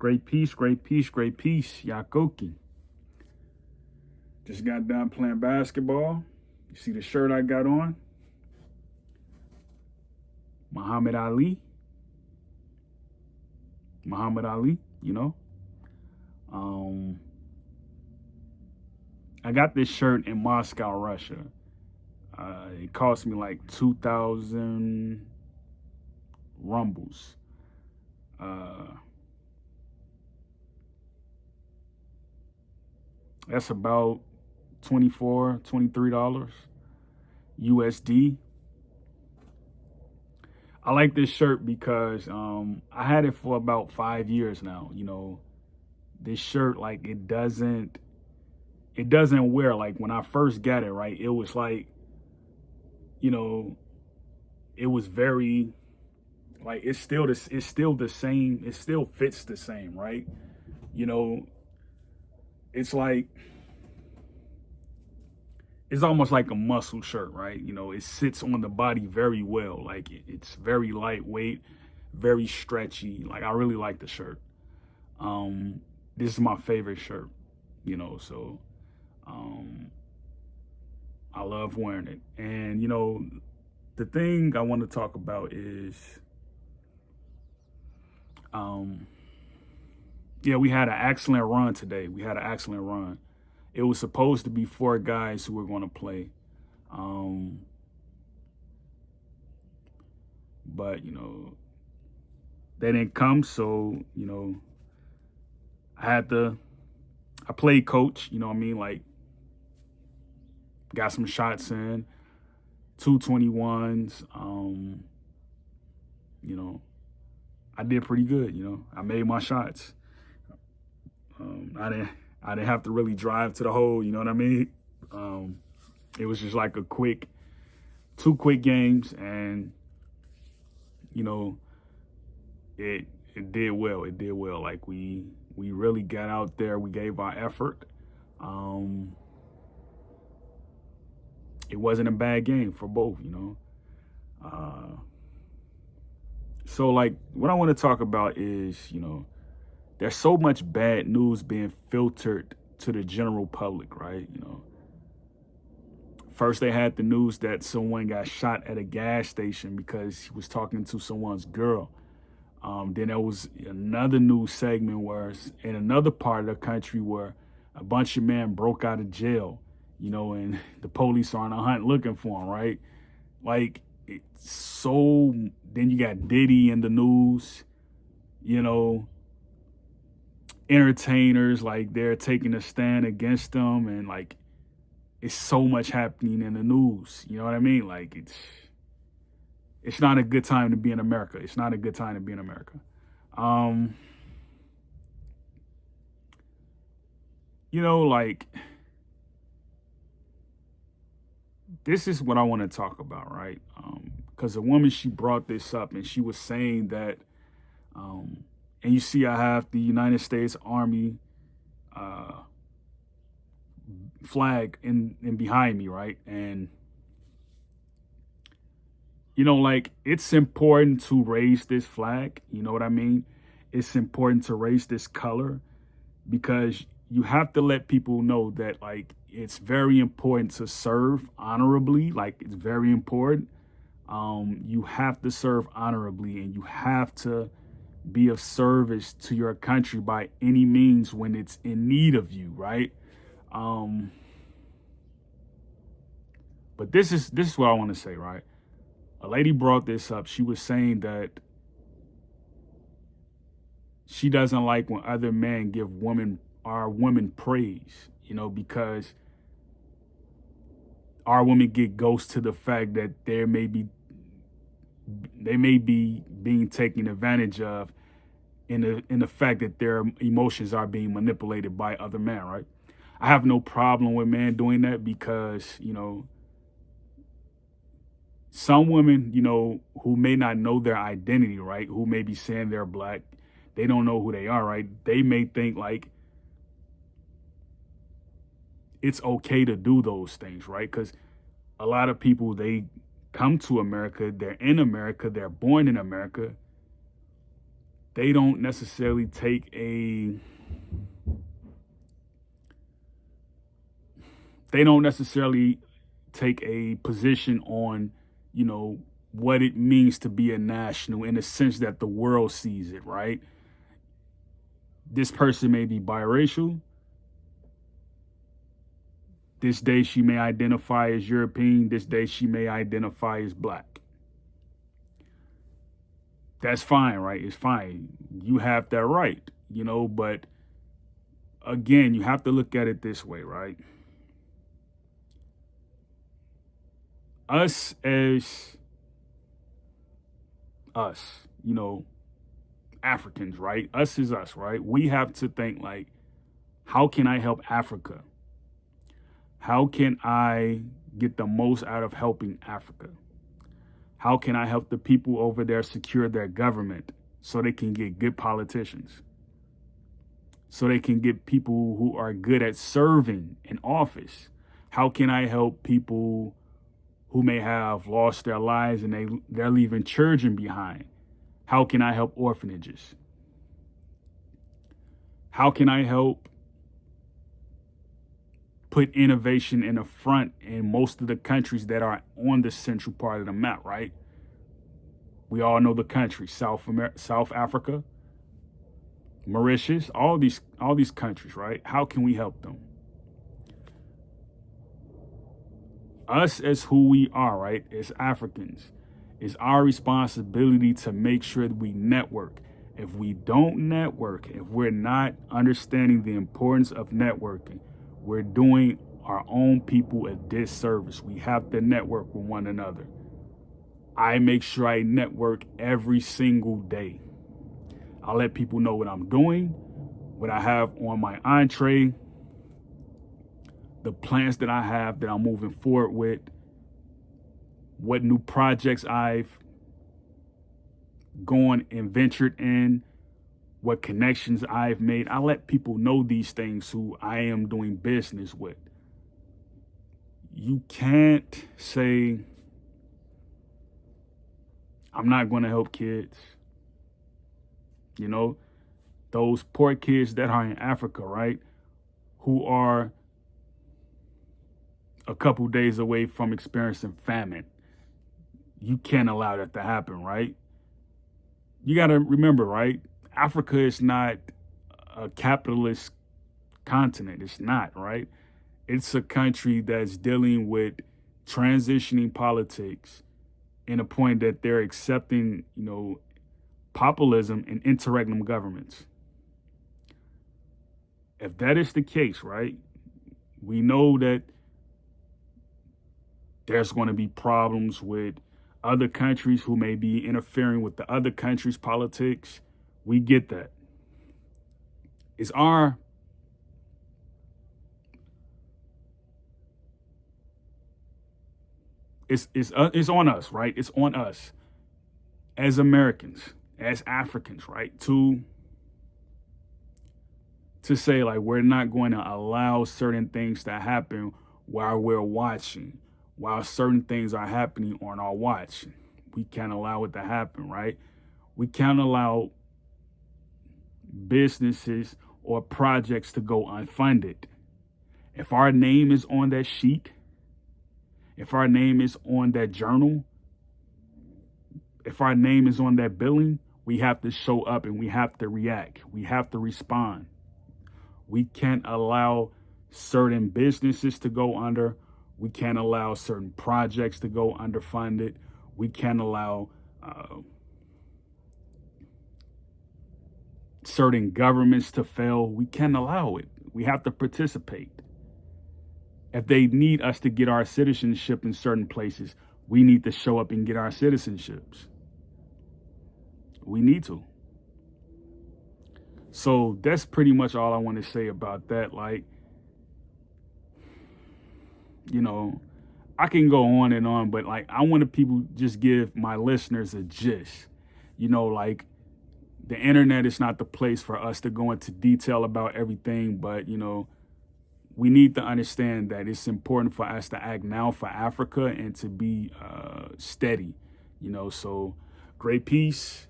Great peace, great peace, great peace. Yakoki. Just got done playing basketball. You see the shirt I got on? Muhammad Ali. Muhammad Ali, you know. I got this shirt in Moscow, Russia. It cost me like 2,000 rumbles. That's about $24, $23 USD. I like this shirt because I had it for about 5 years now. You know, this shirt, like, it doesn't wear. Like, when I first got it, right, it was like, you know, it was very, like, it's still the same. It still fits the same, right? You know, it's like, it's almost like a muscle shirt, right? You know, it sits on the body very well. Like, it's very lightweight, very stretchy. Like, I really like the shirt. This is my favorite shirt, you know, so I love wearing it. And, you know, the thing I want to talk about is, yeah, we had an excellent run today. We had an excellent run. It was supposed to be 4 guys who were going to play. But, you know, they didn't come. So, you know, I played coach, you know what I mean? Like, got some shots in, 221s. You know, I did pretty good, you know. I made my shots. I didn't have to really drive to the hole, you know what I mean? It was just like 2 quick games, and, you know, it did well. It did well. Like, we really got out there. We gave our effort. It wasn't a bad game for both, you know. So, like, what I want to talk about is, you know, there's so much bad news being filtered to the general public, right? You know, first they had the news that someone got shot at a gas station because he was talking to someone's girl. Then there was another news segment where in another part of the country where a bunch of men broke out of jail, you know, and the police are on a hunt looking for them, right? Like, it's so, then you got Diddy in the news, you know, entertainers, like, they're taking a stand against them, and, like, it's so much happening in the news, you know what I mean? Like, it's not a good time to be in America. It's not a good time to be in America. You know, like, this is what I want to talk about, right? Because a woman, she brought this up, and she was saying that, and you see I have the United States Army flag in behind me, right? And, you know, like, it's important to raise this flag, you know what I mean? It's important to raise this color because you have to let people know that, like, it's very important to serve honorably. Like, it's very important. You have to serve honorably, and you have to be of service to your country by any means when it's in need of you, right? But this is what I want to say, right? A lady brought this up. She was saying that she doesn't like when other men give our women praise, you know, because our women get ghost to the fact that they may be being taken advantage of in the fact that their emotions are being manipulated by other men, right? I have no problem with men doing that because, you know, some women, you know, who may not know their identity, right? Who may be saying they're black, they don't know who they are, right? They may think like it's okay to do those things, right? Because a lot of people, they come to America, they're in America, they're born in America, they don't necessarily take a position on, what it means to be a national in the sense that the world sees it, right? This person may be biracial. This day she may identify as European. This day she may identify as black. That's fine, right? It's fine. You have that right, but again, you have to look at it this way, right? Us as us, Africans, right? Us is us, right? We have to think like, how can I help Africa? How can I get the most out of helping Africa? How can I help the people over there secure their government so they can get good politicians? So they can get people who are good at serving in office? How can I help people who may have lost their lives and they're leaving children behind? How can I help orphanages? How can I help put innovation in the front in most of the countries that are on the central part of the map, right? We all know the countries: South Africa, Mauritius, all these countries, right? How can we help them? Us as who we are, right, as Africans, it's our responsibility to make sure that we network. If we don't network, if we're not understanding the importance of networking, we're doing our own people a disservice. We have to network with one another. I make sure I network every single day. I let people know what I'm doing, what I have on my entree, the plans that I have that I'm moving forward with, what new projects I've gone and ventured in, what connections I've made. I let people know these things who I am doing business with. You can't say, I'm not going to help kids. Those poor kids that are in Africa, right, who are a couple days away from experiencing famine. You can't allow that to happen, right? You got to remember, right? Africa is not a capitalist continent. It's not, right? It's a country that's dealing with transitioning politics in a point that they're accepting, populism and interregnum governments. If that is the case, right, we know that there's going to be problems with other countries who may be interfering with the other countries' politics. We get that. It's on us, right? It's on us as Americans, as Africans, right? To say like, we're not going to allow certain things to happen while we're watching, while certain things are happening on our watch. We can't allow it to happen, right? We can't allow businesses or projects to go unfunded. If our name is on that sheet, if our name is on that journal, if our name is on that billing, we have to show up and we have to react. We have to respond. We can't allow certain businesses to go under. We can't allow certain projects to go underfunded. We can't allow certain governments to fail. We can't allow it. We have to participate. If they need us to get our citizenship in certain places, we need to show up and get our citizenships. We need to. So that's pretty much all I want to say about that. Like, I can go on and on, but like, I want to people just give my listeners a gist. Like, the internet is not the place for us to go into detail about everything, but we need to understand that it's important for us to act now for Africa and to be steady. So great peace.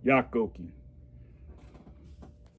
Yakoki.